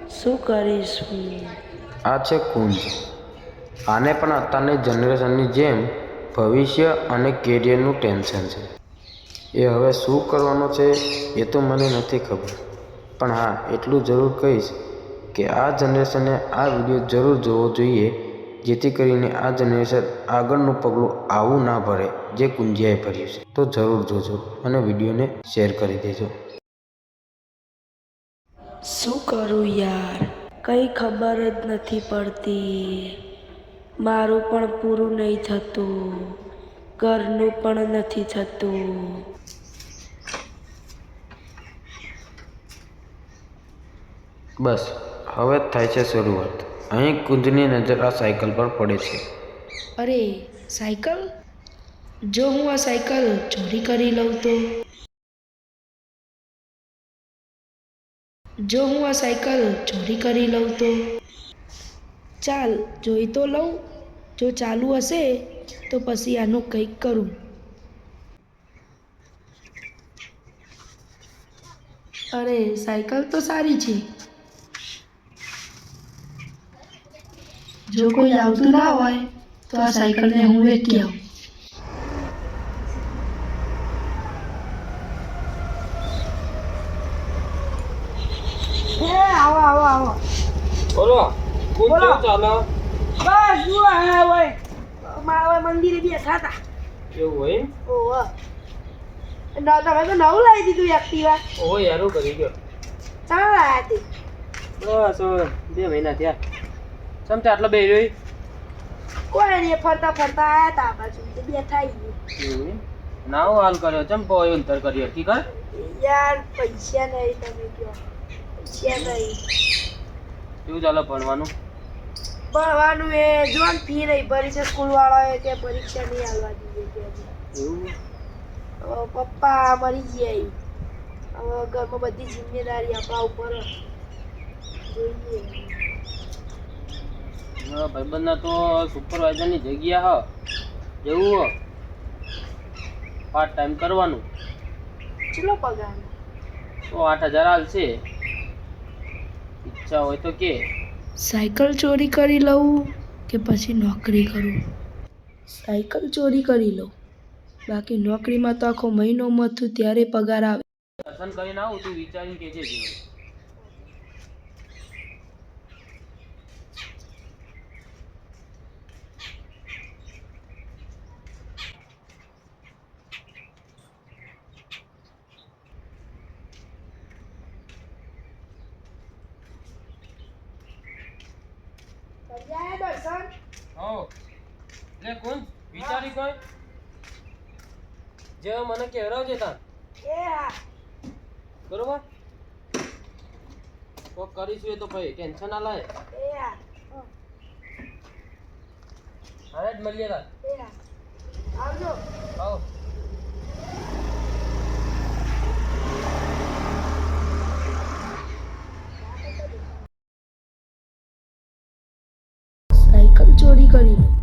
શું કરીશ હું? આ છે કુંજ. આને પણ અત્યારની જનરેશનની જેમ ભવિષ્ય અને કેરિયરનું ટેન્શન છે. એ હવે શું કરવાનો છે એ તો મને નથી ખબર, પણ હા એટલું જરૂર કહીશ કે આ જનરેશને આ વિડીયો જરૂર જોવો જોઈએ, જેથી કરીને આ જનરેશન આગળનું પગલું આવું ના ભરે જે કુંજિયાએ ભર્યું છે. તો જરૂર જોજો અને વિડીયોને શેર કરી દેજો. શું કરું યાર, કંઈ ખબર જ નથી પડતી. મારું પણ પૂરું નહીં થતું, ઘરનું પણ નથી થતું. બસ હવે જ થાય છે શરૂઆત. અહીં કુંજની નજર આ સાયકલ પર પડે છે. અરે સાયકલ, જો હું આ સાયકલ ચોરી કરી લઉં તો? જો હું આ સાયકલ ચોરી કરી લઉં તો? ચાલ જોઈ તો લઉં, જો ચાલુ હશે તો પછી આનું કંઈક કરું. અરે સાયકલ તો સારી છે. જો કોઈ આવતું ના હોય તો આ સાયકલને હું વેચી આવું. આવો આવો આવો. બોલો કેવું ચાલે? બસ જુઓ હોય મારા મંદિરે બેઠા હતા. એવું હોય? ઓહો, તમે તો નવું લાવી દીધું એક્ટિવા. ઓહો યાર હું કરી ગયો. ચાલ લાયા તે? બસ 2 મહિના થયા. સમજા આટલો બે રહ્યો. કોઈ નહીં, ફરતા ફરતા આયા તા બાજુ તો બેઠા એવું ના હું હાલ કર્યો ચમ પો અંતર કર્યો કી કર યાર. પૈસા નહીં, તમે કહો પૈસા નહીં. કેવું ચાલે ભણવાનું? ભણવાનું એ જોન ફી નહીં ભરી છે સ્કૂલ વાળાએ કે પરીક્ષા નહીં આલવા દીધી કે. એવું? હવે પપ્પા મરી ગયા, હવે ઘરમાં બધી જિમ્મેદારી આપણા ઉપર જોઈએ. ભાઈબંધના તો સુપરવાઇઝરની જગ્યા જવું પાર્ટ ટાઈમ કરવાનું. ચલો પગાર તો 8,000 હાલશે. ઈચ્છા હોય તો કે. સાયકલ ચોરી કરી લઉં કે પછી નોકરી કરું? સાયકલ ચોરી કરી લઉં, બાકી નોકરીમાં તો આખો મહિનો મથું ત્યારે પગાર આવે. દર્શન કરીને આવું તું વિચારીને કેજે છે. દર્શન હો લે કોણ વિચારી કોઈ જે મને કહેવરાવજે તા. એ હા બરોબર તો કરીશું એ તો ભાઈ ટેન્શન ના લાય. એ હા હવે જ મળીએ તા. એ હા આવજો. આવો. સાયકલ ચોરી કરી લઉં,